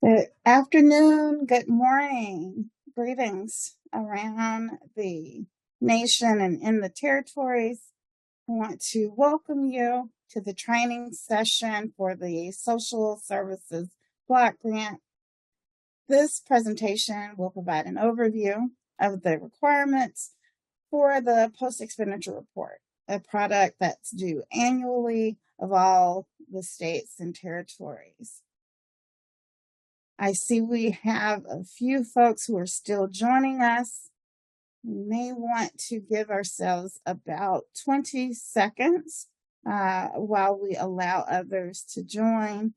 Good afternoon, good morning, greetings around the nation and in the territories. I want to welcome you to the training session for the Social Services Block Grant. This presentation will provide an overview of the requirements for the Post-Expenditure Report, a product that's due annually of all the states and territories. I see we have a few folks who are still joining us. We may want to give ourselves about 20 seconds while we allow others to join.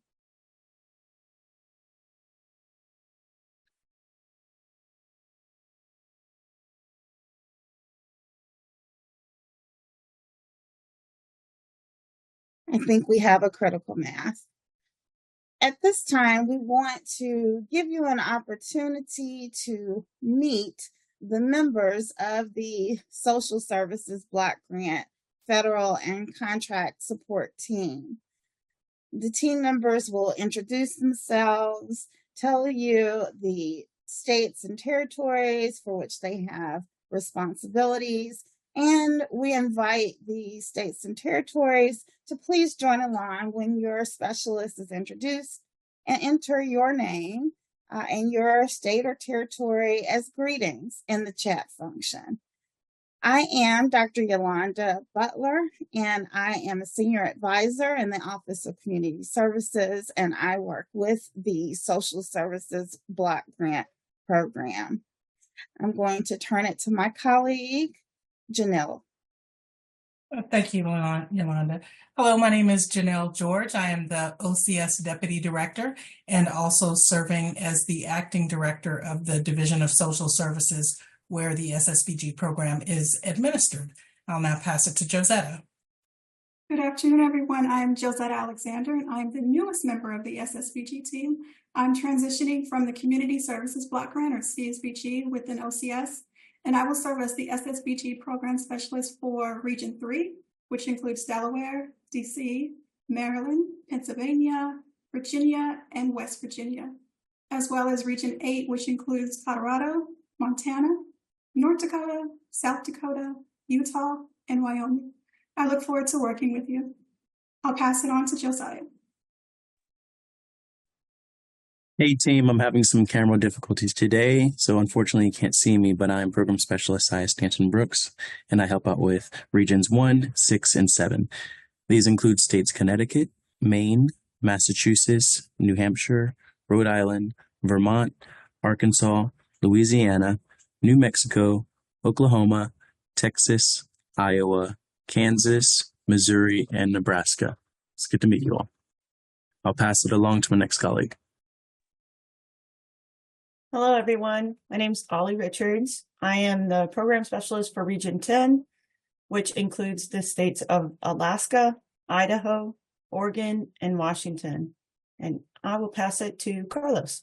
I think we have a critical mass. At this time, we want to give you an opportunity to meet the members of the Social Services Block Grant Federal and Contract Support Team. The team members will introduce themselves, tell you the states and territories for which they have responsibilities, and we invite the states and territories to please join along when your specialist is introduced and enter your name and your state or territory as greetings in the chat function. I am Dr. Yolanda Butler, and I am a senior advisor in the Office of Community Services, and I work with the Social Services Block Grant Program. I'm going to turn it to my colleague, Janelle. Thank you, Yolanda. Hello, my name is Janelle George. I am the OCS Deputy Director and also serving as the Acting Director of the Division of Social Services where the SSBG program is administered. I'll now pass it to Josetta. Good afternoon, everyone. I'm Josetta Alexander, and I'm the newest member of the SSBG team. I'm transitioning from the Community Services Block Grant, or CSBG, within OCS, and I will serve as the SSBG Program Specialist for Region 3, which includes Delaware, DC, Maryland, Pennsylvania, Virginia, and West Virginia, as well as Region 8, which includes Colorado, Montana, North Dakota, South Dakota, Utah, and Wyoming. I look forward to working with you. I'll pass it on to Josiah. Hey team, I'm having some camera difficulties today, so unfortunately you can't see me, but I'm Program Specialist Saya Stanton Brooks, and I help out with Regions 1, 6, and 7. These include states Connecticut, Maine, Massachusetts, New Hampshire, Rhode Island, Vermont, Arkansas, Louisiana, New Mexico, Oklahoma, Texas, Iowa, Kansas, Missouri, and Nebraska. It's good to meet you all. I'll pass it along to my next colleague. Hello, everyone. My name is Ollie Richards. I am the Program Specialist for Region 10, which includes the states of Alaska, Idaho, Oregon, and Washington. And I will pass it to Carlos.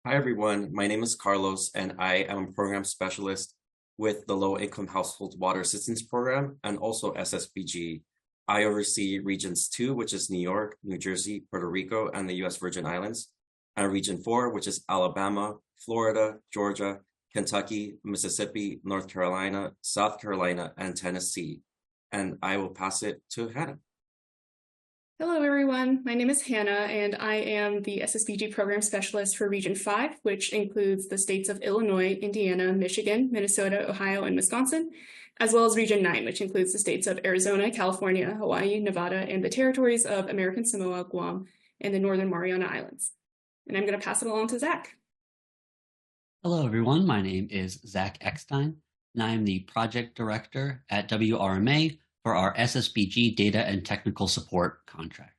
Hi, everyone. My name is Carlos, and I am a Program Specialist with the Low Income Household Water Assistance Program and also SSBG. I oversee Regions 2, which is New York, New Jersey, Puerto Rico, and the U.S. Virgin Islands, and Region 4, which is Alabama, Florida, Georgia, Kentucky, Mississippi, North Carolina, South Carolina, and Tennessee. And I will pass it to Hannah. Hello, everyone. My name is Hannah, and I am the SSBG Program Specialist for Region 5, which includes the states of Illinois, Indiana, Michigan, Minnesota, Ohio, and Wisconsin, as well as Region 9, which includes the states of Arizona, California, Hawaii, Nevada, and the territories of American Samoa, Guam, and the Northern Mariana Islands. And I'm going to pass it along to Zach. Hello, everyone. My name is Zach Eckstein, and I am the Project Director at WRMA for our SSBG Data and Technical Support contract.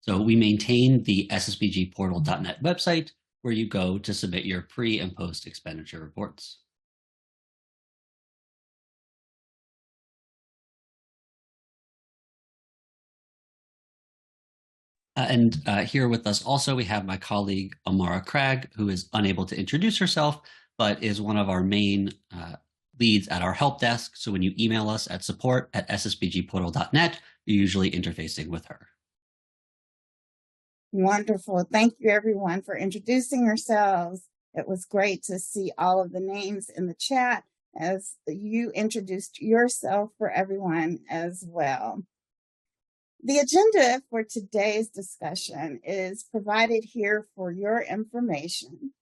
So we maintain the ssbgportal.net website where you go to submit your pre- and post-expenditure reports. And here with us also, we have my colleague, Amara Cragg, who is unable to introduce herself, but is one of our main leads at our help desk. So when you email us at support@ssbgportal.net, you're usually interfacing with her. Wonderful. Thank you, everyone, for introducing yourselves. It was great to see all of the names in the chat as you introduced yourself for everyone as well. The agenda for today's discussion is provided here for your information.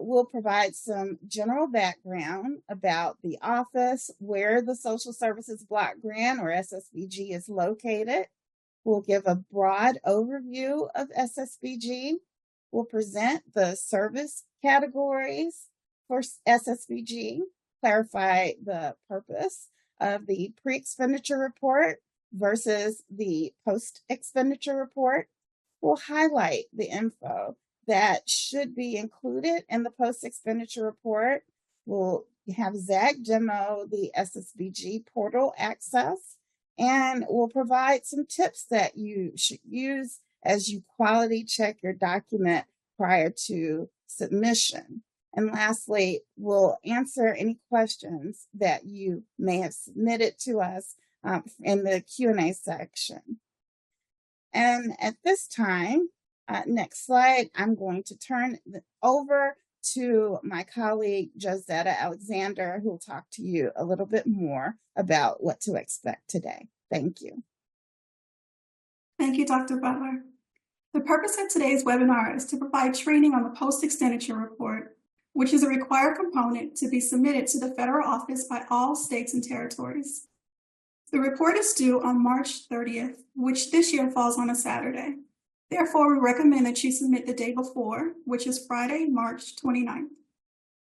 We'll provide some general background about the office, where the Social Services Block Grant or SSBG is located. We'll give a broad overview of SSBG. We'll present the service categories for SSBG, clarify the purpose of the pre-expenditure report versus the post-expenditure report. We'll highlight the info that should be included in the post-expenditure report. We'll have Zach demo the SSBG portal access, and we'll provide some tips that you should use as you quality check your document prior to submission. And lastly, we'll answer any questions that you may have submitted to us in the Q&A section. And at this time, next slide, I'm going to turn over to my colleague, Josetta Alexander, who will talk to you a little bit more about what to expect today. Thank you. Thank you, Dr. Butler. The purpose of today's webinar is to provide training on the post-expenditure report, which is a required component to be submitted to the federal office by all states and territories. The report is due on March 30th, which this year falls on a Saturday. Therefore, we recommend that you submit the day before, which is Friday, March 29th.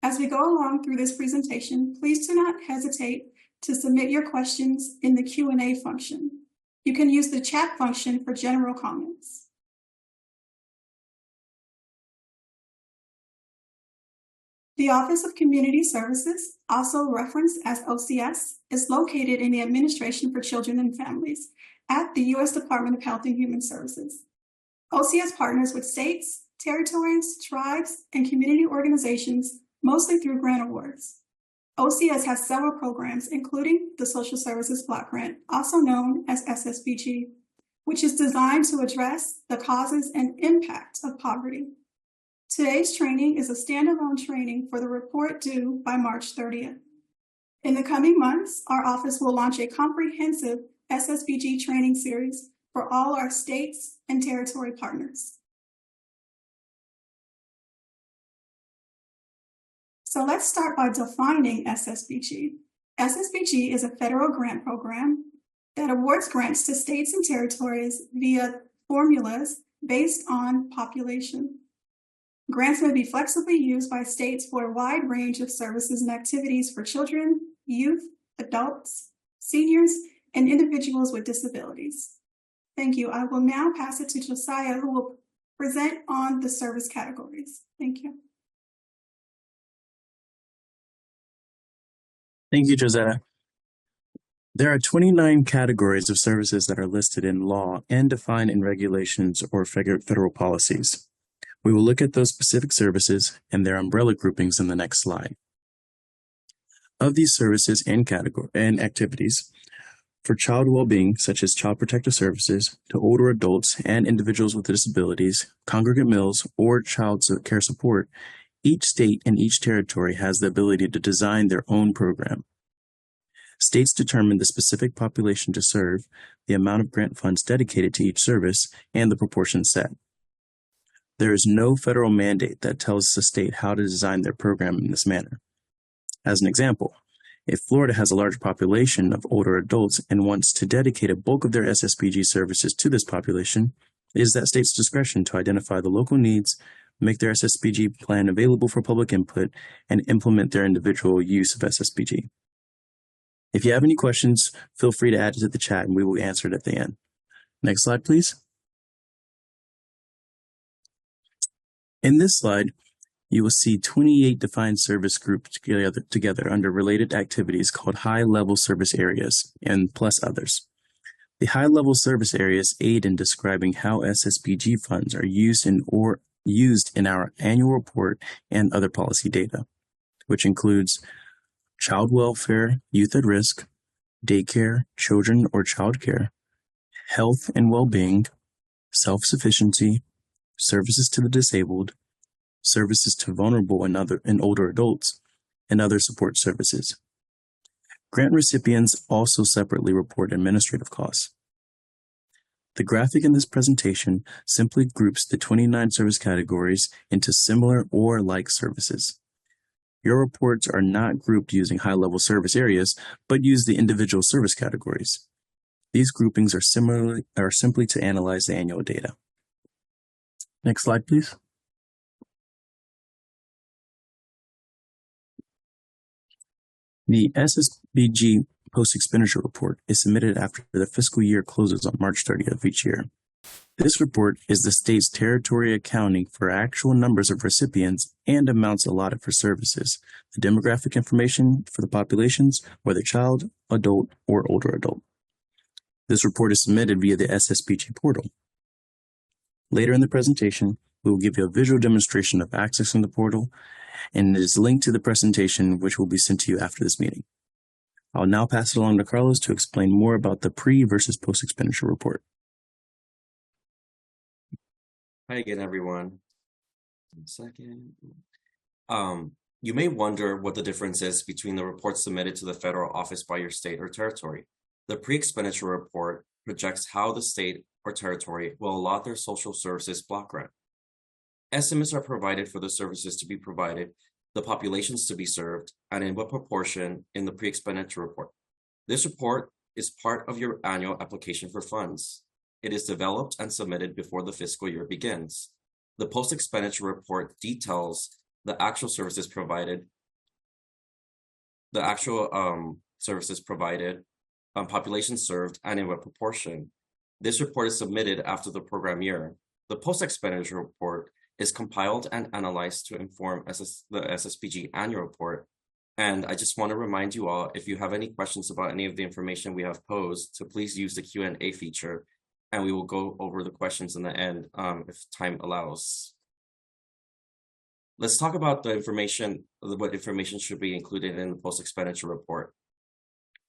As we go along through this presentation, please do not hesitate to submit your questions in the Q&A function. You can use the chat function for general comments. The Office of Community Services, also referenced as OCS, is located in the Administration for Children and Families at the U.S. Department of Health and Human Services. OCS partners with states, territories, tribes, and community organizations, mostly through grant awards. OCS has several programs, including the Social Services Block Grant, also known as SSBG, which is designed to address the causes and impact of poverty. Today's training is a standalone training for the report due by March 30th. In the coming months, our office will launch a comprehensive SSBG training series for all our states and territory partners. So let's start by defining SSBG. SSBG is a federal grant program that awards grants to states and territories via formulas based on population. Grants may be flexibly used by states for a wide range of services and activities for children, youth, adults, seniors, and individuals with disabilities. Thank you. I will now pass it to Josiah, who will present on the service categories. Thank you. Thank you, Josetta. There are 29 categories of services that are listed in law and defined in regulations or federal policies. We will look at those specific services and their umbrella groupings in the next slide. Of these services and activities, for child well-being, such as child protective services, to older adults and individuals with disabilities, congregate meals, or child care support, each state and each territory has the ability to design their own program. States determine the specific population to serve, the amount of grant funds dedicated to each service, and the proportions set. There is no federal mandate that tells the state how to design their program in this manner. As an example, if Florida has a large population of older adults and wants to dedicate a bulk of their SSBG services to this population, it is that state's discretion to identify the local needs, make their SSBG plan available for public input, and implement their individual use of SSBG. If you have any questions, feel free to add it to the chat and we will answer it at the end. Next slide, please. In this slide, you will see 28 defined service groups together under related activities called high-level service areas and plus others. The high-level service areas aid in describing how SSBG funds are used in our annual report and other policy data, which includes child welfare, youth at risk, daycare, children or child care, health and well-being, self-sufficiency, services to the disabled, services to vulnerable and older adults, and other support services. Grant recipients also separately report administrative costs. The graphic in this presentation simply groups the 29 service categories into similar or like services. Your reports are not grouped using high-level service areas, but use the individual service categories. These groupings are simply to analyze the annual data. Next slide, please. The SSBG Post-Expenditure Report is submitted after the fiscal year closes on March 30th of each year. This report is the state's territory accounting for actual numbers of recipients and amounts allotted for services, the demographic information for the populations, whether child, adult, or older adult. This report is submitted via the SSBG portal. Later in the presentation, we will give you a visual demonstration of accessing the portal, and it is linked to the presentation, which will be sent to you after this meeting. I'll now pass it along to Carlos to explain more about the pre versus post-expenditure report. Hi again, everyone. 1 second. You may wonder what the difference is between the reports submitted to the federal office by your state or territory. The pre-expenditure report projects how the state or territory will allot their social services block grant. Estimates are provided for the services to be provided, the populations to be served, and in what proportion in the pre-expenditure report. This report is part of your annual application for funds. It is developed and submitted before the fiscal year begins. The post-expenditure report details the actual services provided, population served, and in what proportion. This report is submitted after the program year. The post-expenditure report is compiled and analyzed to inform the SSBG annual report. And I just want to remind you all, if you have any questions about any of the information we have posed, to please use the Q&A feature, and we will go over the questions in the end if time allows. Let's talk about the information, what information should be included in the post-expenditure report.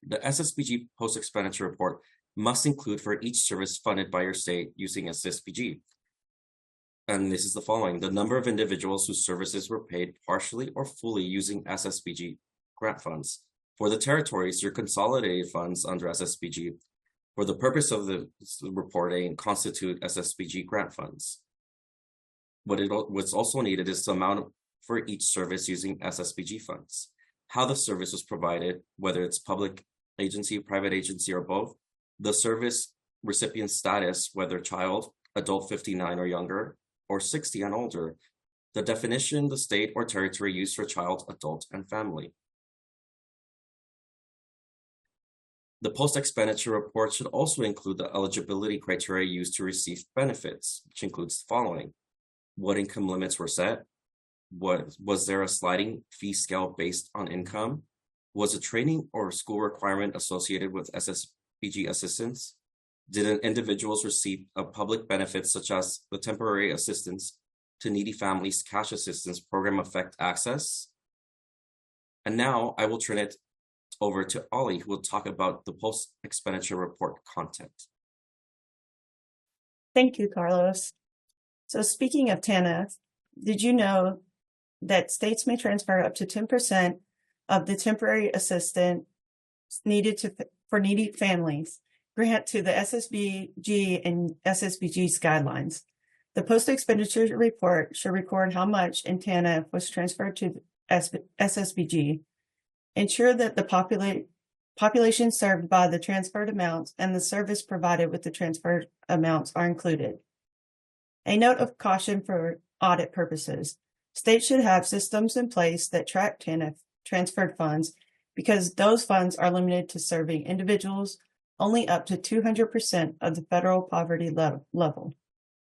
The SSBG post-expenditure report must include for each service funded by your state using SSBG. And this is the following: the number of individuals whose services were paid partially or fully using SSBG grant funds. For the territories, your consolidated funds under SSBG, for the purpose of the reporting, constitute SSBG grant funds. What's also needed is the amount for each service using SSBG funds, how the service was provided, whether it's public agency, private agency, or both, the service recipient status, whether child, adult 59 or younger, or 60 and older, the definition the state or territory used for child, adult, and family. The post-expenditure report should also include the eligibility criteria used to receive benefits, which includes the following: what income limits were set? Was there a sliding fee scale based on income? Was a training or school requirement associated with SSBG assistance? Did individuals receive public benefits such as the temporary assistance to needy families cash assistance program affect access? And now I will turn it over to Ollie, who will talk about the post-expenditure report content. Thank you, Carlos. So speaking of TANF, did you know that states may transfer up to 10% of the temporary assistance needed for needy families grant to the SSBG and SSBG's guidelines? The post-expenditure report should record how much in TANF was transferred to SSBG, ensure that the population served by the transferred amounts and the service provided with the transferred amounts are included. A note of caution for audit purposes: states should have systems in place that track TANF transferred funds, because those funds are limited to serving individuals only up to 200% of the federal poverty level.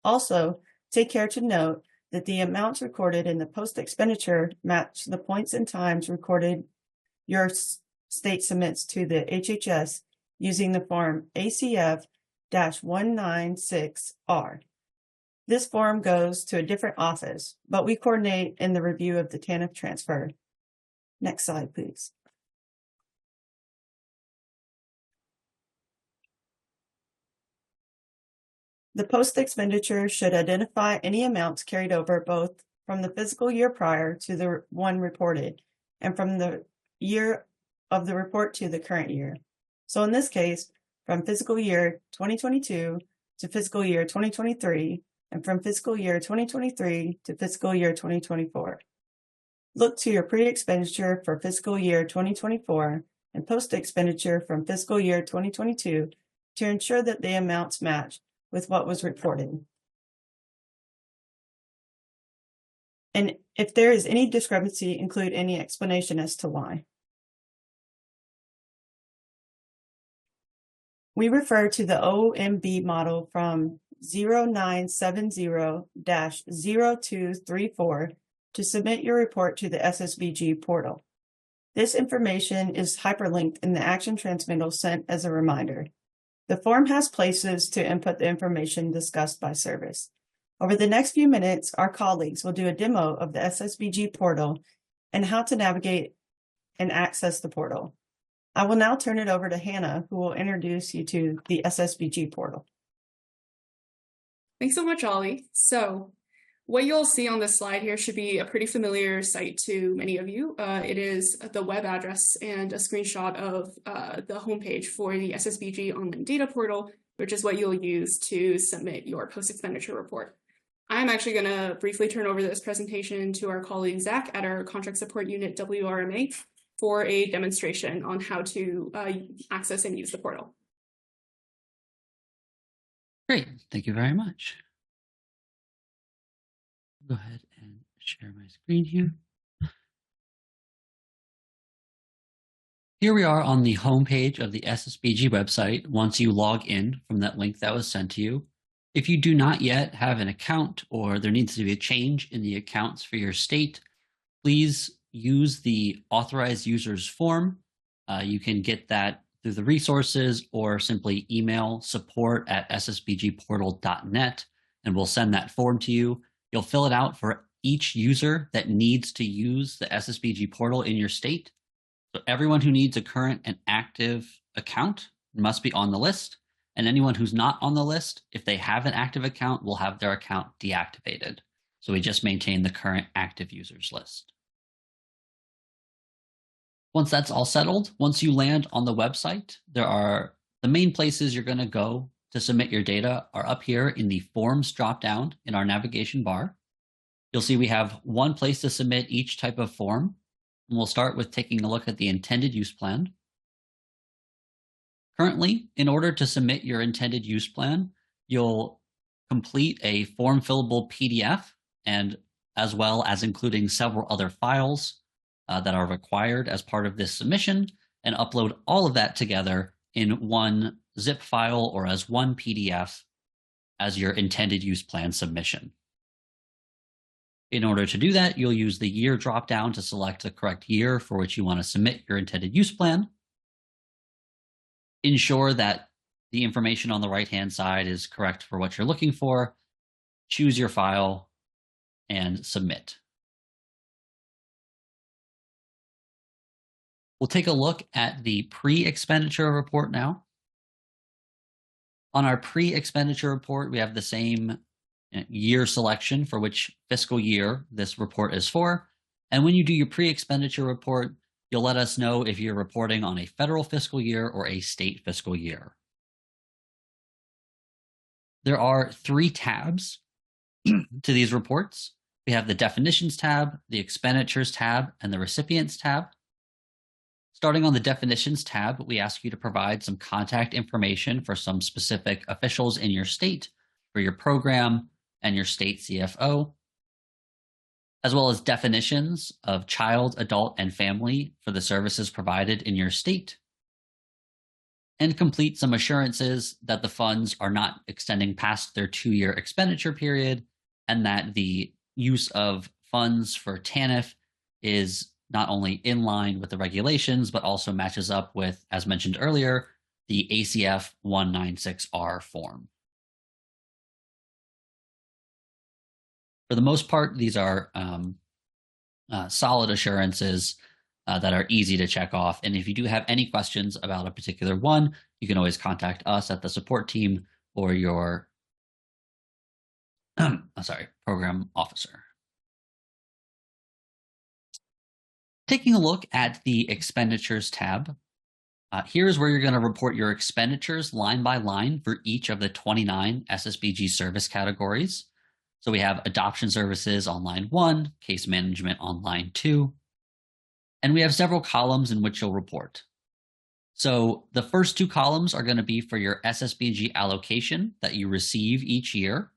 Also, take care to note that the amounts recorded in the post-expenditure match the points and times recorded your state submits to the HHS using the form ACF-196R. This form goes to a different office, but we coordinate in the review of the TANF transfer. Next slide, please. The post-expenditure should identify any amounts carried over both from the fiscal year prior to the one reported and from the year of the report to the current year. So in this case, from fiscal year 2022 to fiscal year 2023, and from fiscal year 2023 to fiscal year 2024. Look to your pre-expenditure for fiscal year 2024 and post-expenditure from fiscal year 2022 to ensure that the amounts match with what was reported. And if there is any discrepancy, include any explanation as to why. We refer to the OMB model from 0970-0234 to submit your report to the SSBG portal. This information is hyperlinked in the action transmittal sent as a reminder. The form has places to input the information discussed by service. Over the next few minutes, our colleagues will do a demo of the SSBG portal and how to navigate and access the portal. I will now turn it over to Hannah, who will introduce you to the SSBG portal. Thanks so much, Ollie. So what you'll see on this slide here should be a pretty familiar site to many of you. It is the web address and a screenshot of the homepage for the SSBG online data portal, which is what you'll use to submit your post-expenditure report. I'm actually going to briefly turn over this presentation to our colleague Zach at our Contract Support Unit WRMA for a demonstration on how to access and use the portal. Great, thank you very much. Go ahead and share my screen here. Here we are on the home page of the SSBG website once you log in from that link that was sent to you. If you do not yet have an account or there needs to be a change in the accounts for your state, please use the authorized users form. You can get that through the resources or simply email support@ssbgportal.net and we'll send that form to you. You'll fill it out for each user that needs to use the SSBG portal in your state. So everyone who needs a current and active account must be on the list. And anyone who's not on the list, if they have an active account, will have their account deactivated. So we just maintain the current active users list. Once that's all settled, once you land on the website, the main places you're going to go to submit your data are up here in the Forms dropdown in our navigation bar. You'll see we have one place to submit each type of form. And we'll start with taking a look at the intended use plan. Currently, in order to submit your intended use plan, you'll complete a form fillable PDF and as well as including several other files that are required as part of this submission and upload all of that together in one zip file or as one PDF as your intended use plan submission. In order to do that, you'll use the year dropdown to select the correct year for which you want to submit your intended use plan. Ensure that the information on the right-hand side is correct for what you're looking for. Choose your file and submit. We'll take a look at the pre-expenditure report now. On our pre-expenditure report, we have the same year selection for which fiscal year this report is for. And when you do your pre-expenditure report, you'll let us know if you're reporting on a federal fiscal year or a state fiscal year. There are 3 tabs to these reports. We have the definitions tab, the expenditures tab, and the recipients tab. Starting on the definitions tab, we ask you to provide some contact information for some specific officials in your state for your program and your state CFO, as well as definitions of child, adult, and family for the services provided in your state, and complete some assurances that the funds are not extending past their 2-year expenditure period and that the use of funds for TANF is not only in line with the regulations, but also matches up with, as mentioned earlier, the ACF 196R form. For the most part, these are solid assurances that are easy to check off. And if you do have any questions about a particular one, you can always contact us at the support team or your program officer. Taking a look at the expenditures tab, here's where you're going to report your expenditures line by line for each of the 29 SSBG service categories. So we have adoption services on line 1, case management on line 2, and we have several columns in which you'll report. So the first 2 columns are going to be for your SSBG allocation that you receive each year,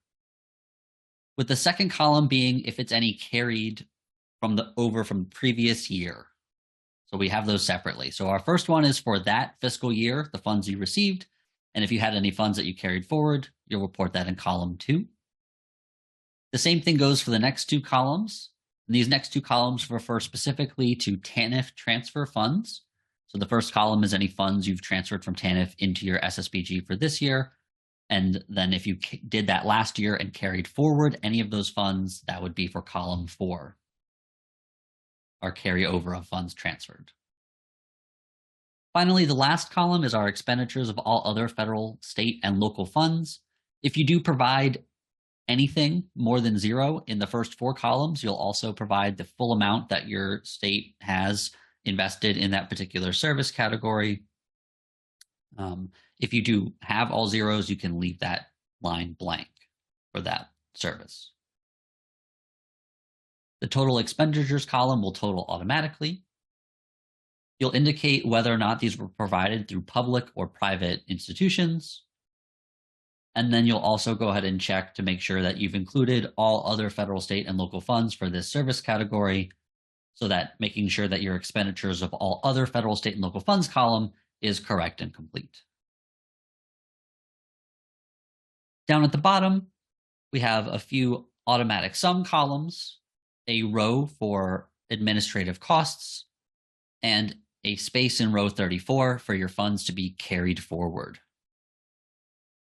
with the second column being if it's any carried from the previous year. So we have those separately. So our first one is for that fiscal year, the funds you received. And if you had any funds that you carried forward, you'll report that in column 2. The same thing goes for the next 2 columns. And these next 2 columns refer specifically to TANF transfer funds. So the first column is any funds you've transferred from TANF into your SSBG for this year. And then if you did that last year and carried forward any of those funds, that would be for column 4. Our carryover of funds transferred. Finally, the last column is our expenditures of all other federal, state, and local funds. If you do provide anything more than 0 in the first 4 columns, you'll also provide the full amount that your state has invested in that particular service category. If you do have all zeros, you can leave that line blank for that service. The total expenditures column will total automatically. You'll indicate whether or not these were provided through public or private institutions. And then you'll also go ahead and check to make sure that you've included all other federal, state, and local funds for this service category, so that making sure that your expenditures of all other federal, state, and local funds column is correct and complete. Down at the bottom, we have a few automatic sum columns, a row for administrative costs, and a space in row 34 for your funds to be carried forward.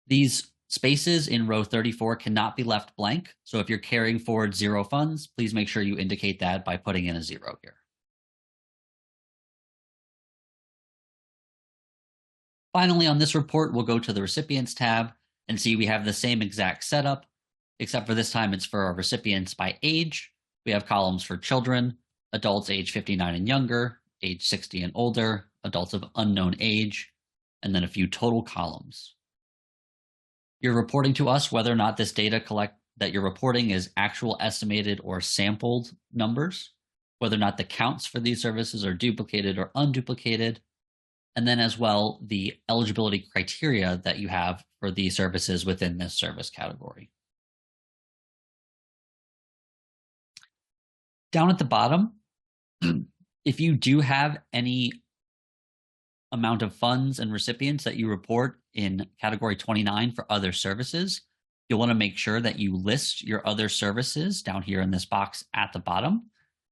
These spaces in row 34 cannot be left blank, so if you're carrying forward 0 funds, please make sure you indicate that by putting in a 0 here. Finally, on this report, we'll go to the recipients tab and see we have the same exact setup, except for this time it's for our recipients by age. We have columns for children, adults age 59 and younger, age 60 and older, adults of unknown age, and then a few total columns. You're reporting to us whether or not this data that you're reporting is actual, estimated, or sampled numbers, whether or not the counts for these services are duplicated or unduplicated, and then as well the eligibility criteria that you have for the services within this service category. Down at the bottom, if you do have any amount of funds and recipients that you report in category 29 for other services, you'll want to make sure that you list your other services down here in this box at the bottom.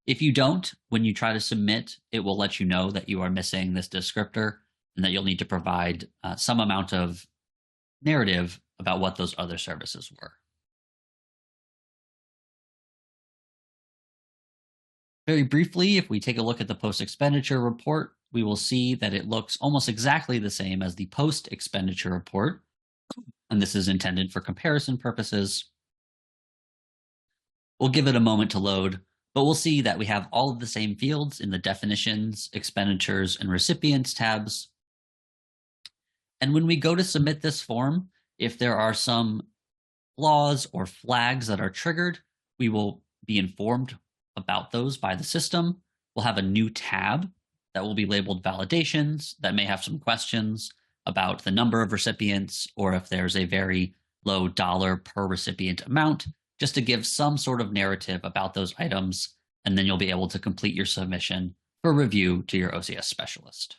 If you don't, when you try to submit, it will let you know that you are missing this descriptor and that you'll need to provide some amount of narrative about what those other services were. Very briefly, if we take a look at the post-expenditure report, we will see that it looks almost exactly the same as the post-expenditure report, and this is intended for comparison purposes. We'll give it a moment to load, but we'll see that we have all of the same fields in the definitions, expenditures, and recipients tabs. And when we go to submit this form, if there are some flaws or flags that are triggered, we will be informed about those by the system. We'll have a new tab that will be labeled validations that may have some questions about the number of recipients, or if there's a very low dollar per recipient amount, just to give some sort of narrative about those items, and then you'll be able to complete your submission for review to your OCS specialist.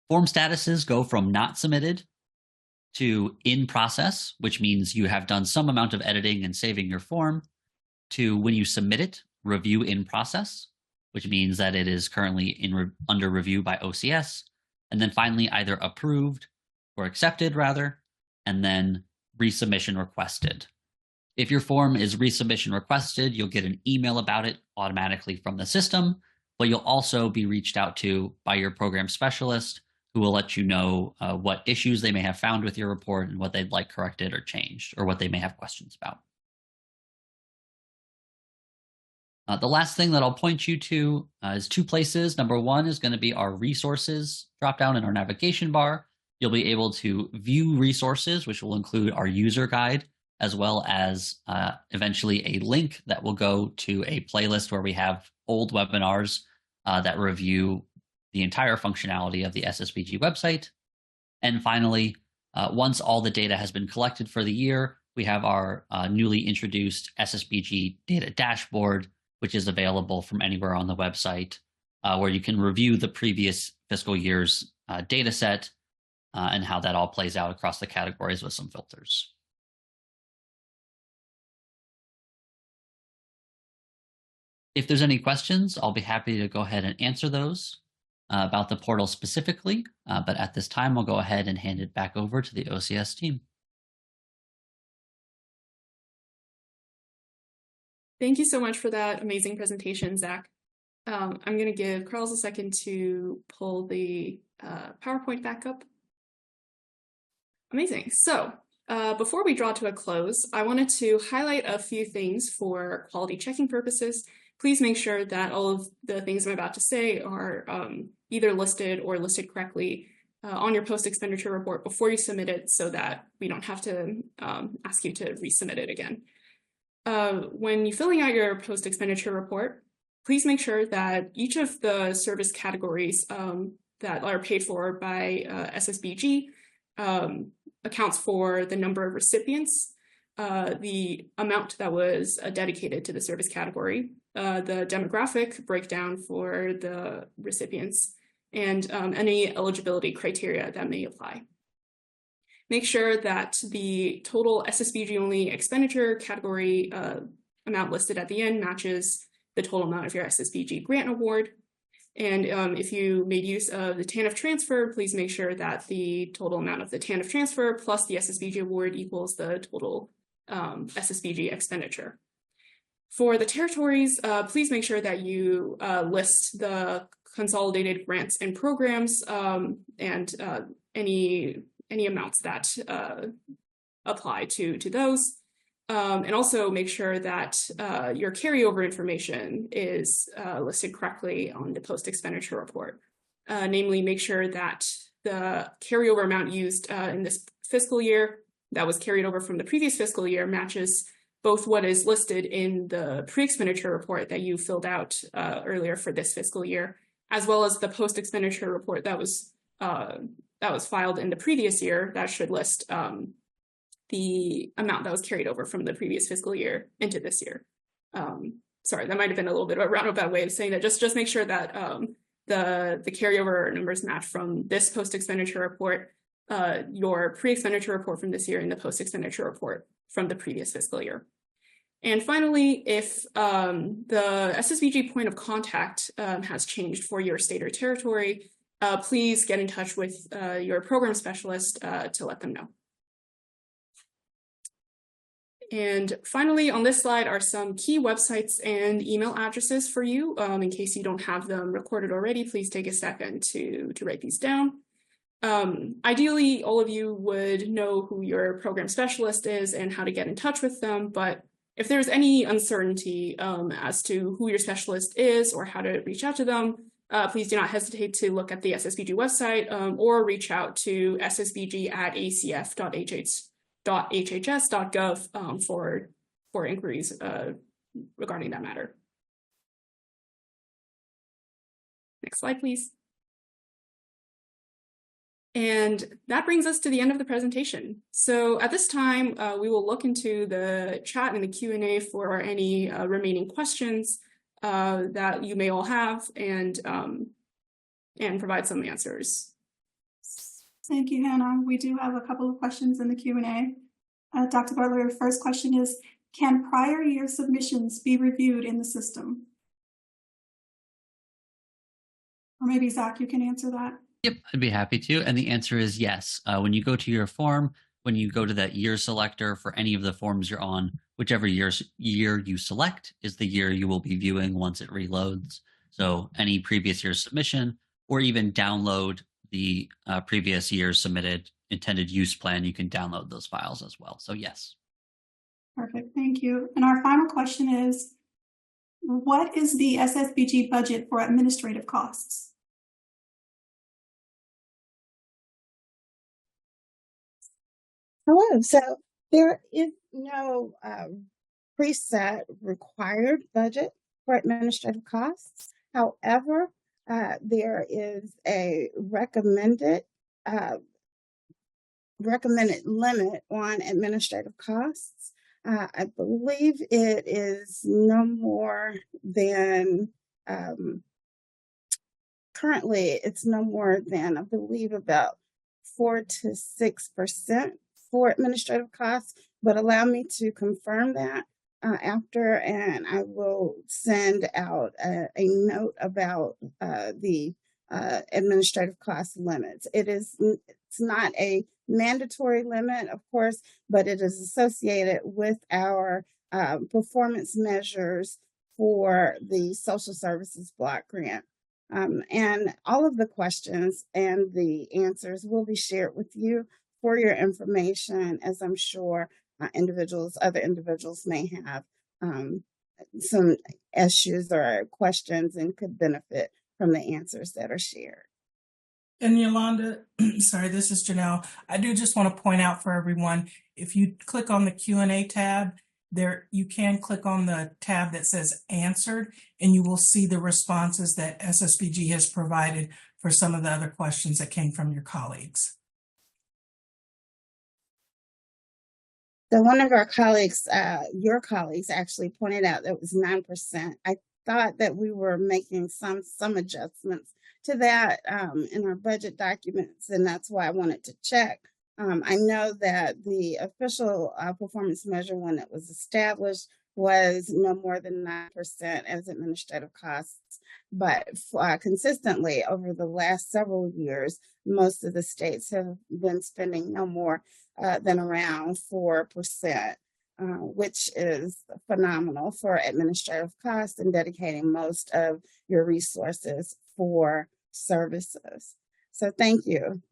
Form statuses go from not submitted to in process, which means you have done some amount of editing and saving your form, to when you submit it, review in process, which means that it is currently under review by OCS, and then finally either approved or accepted rather, and then resubmission requested. If your form is resubmission requested, you'll get an email about it automatically from the system, but you'll also be reached out to by your program specialist, who will let you know what issues they may have found with your report and what they'd like corrected or changed, or what they may have questions about. The last thing that I'll point you to is 2 places. Number 1 is going to be our resources dropdown in our navigation bar. You'll be able to view resources, which will include our user guide, as well as eventually a link that will go to a playlist where we have old webinars that review the entire functionality of the SSBG website. And finally, once all the data has been collected for the year, we have our newly introduced SSBG data dashboard, which is available from anywhere on the website, where you can review the previous fiscal year's data set and how that all plays out across the categories with some filters. If there's any questions, I'll be happy to go ahead and answer those about the portal specifically, but at this time, I'll go ahead and hand it back over to the OCS team. Thank you so much for that amazing presentation, Zach. I'm going to give Carlos a second to pull the PowerPoint back up. Amazing. So before we draw to a close, I wanted to highlight a few things for quality checking purposes. Please make sure that all of the things I'm about to say are either listed or listed correctly on your post-expenditure report before you submit it, so that we don't have to ask you to resubmit it again. When you're filling out your post-expenditure report, please make sure that each of the service categories that are paid for by SSBG accounts for the number of recipients, the amount that was dedicated to the service category, the demographic breakdown for the recipients, and any eligibility criteria that may apply. Make sure that the total SSBG only expenditure category amount listed at the end matches the total amount of your SSBG grant award. And if you made use of the TANF transfer, please make sure that the total amount of the TANF transfer plus the SSBG award equals the total SSBG expenditure. For the territories, please make sure that you list the consolidated grants and programs and any amounts that apply to those. And also make sure that your carryover information is listed correctly on the post-expenditure report. Namely, make sure that the carryover amount used in this fiscal year that was carried over from the previous fiscal year matches both what is listed in the pre-expenditure report that you filled out earlier for this fiscal year, as well as the post-expenditure report that was filed in the previous year that should list the amount that was carried over from the previous fiscal year into this year. Sorry, that might have been a little bit of a roundabout way of saying that. Just make sure that the carryover numbers match from this post-expenditure report, your pre-expenditure report from this year, and the post-expenditure report from the previous fiscal year. And finally, if the SSBG point of contact has changed for your state or territory, please get in touch with your program specialist to let them know. And finally, on this slide are some key websites and email addresses for you. In case you don't have them recorded already, please take a second to write these down. Ideally, all of you would know who your program specialist is and how to get in touch with them. But if there's any uncertainty as to who your specialist is or how to reach out to them, please do not hesitate to look at the SSBG website or reach out to ssbg@acf.hhs.gov for inquiries regarding that matter. Next slide, please. And that brings us to the end of the presentation. So at this time, we will look into the chat and the Q&A for any remaining questions that you may all have and provide some answers. Thank you, Hannah. We do have a couple of questions in the Q&A. Dr. Butler, your first question is, can prior year submissions be reviewed in the system? Or maybe Zach, you can answer that. Yep, I'd be happy to. And the answer is yes. When you go to your form, when you go to that year selector for any of the forms you're on, whichever year you select is the year you will be viewing once it reloads. So any previous year's submission, or even download the previous year's submitted intended use plan, you can download those files as well. So yes. Perfect, thank you. And our final question is, what is the SSBG budget for administrative costs? Hello. So there is no preset required budget for administrative costs. However, there is a recommended limit on administrative costs. I believe it is no more than, currently it's no more than, I believe, about 4 to 6% for administrative costs, but allow me to confirm that after, and I will send out a note about the administrative cost limits. It's not a mandatory limit, of course, but it is associated with our performance measures for the social services block grant. And all of the questions and the answers will be shared with you for your information, as I'm sure other individuals may have some issues or questions and could benefit from the answers that are shared. And Yolanda, sorry, this is Janelle. I do just want to point out for everyone, if you click on the Q&A tab, there you can click on the tab that says answered, and you will see the responses that SSBG has provided for some of the other questions that came from your colleagues. So one of our colleagues, your colleagues, actually pointed out that it was 9%. I thought that we were making some adjustments to that in our budget documents, and that's why I wanted to check. I know that the official performance measure when it was established was no more than 9% as administrative costs, but consistently over the last several years, most of the states have been spending no more than around 4%, which is phenomenal for administrative costs and dedicating most of your resources for services. So thank you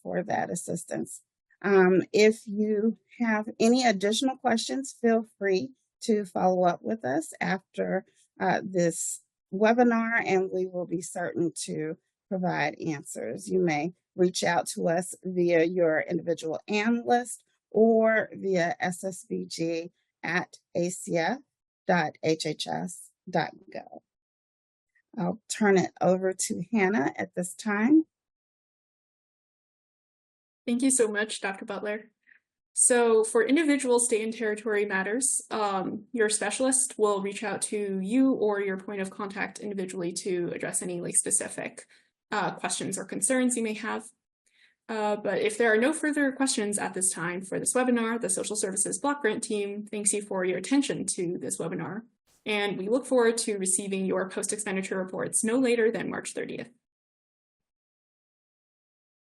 for that assistance. If you have any additional questions, feel free to follow up with us after this webinar, and we will be certain to provide answers. You may reach out to us via your individual analyst or via ssbg@acf.hhs.gov. I'll turn it over to Hannah at this time. Thank you so much, Dr. Butler. So for individual state and territory matters, your specialist will reach out to you or your point of contact individually to address any specific questions or concerns you may have. But if there are no further questions at this time for this webinar, the Social Services Block Grant team thanks you for your attention to this webinar, and we look forward to receiving your post-expenditure reports no later than March 30th.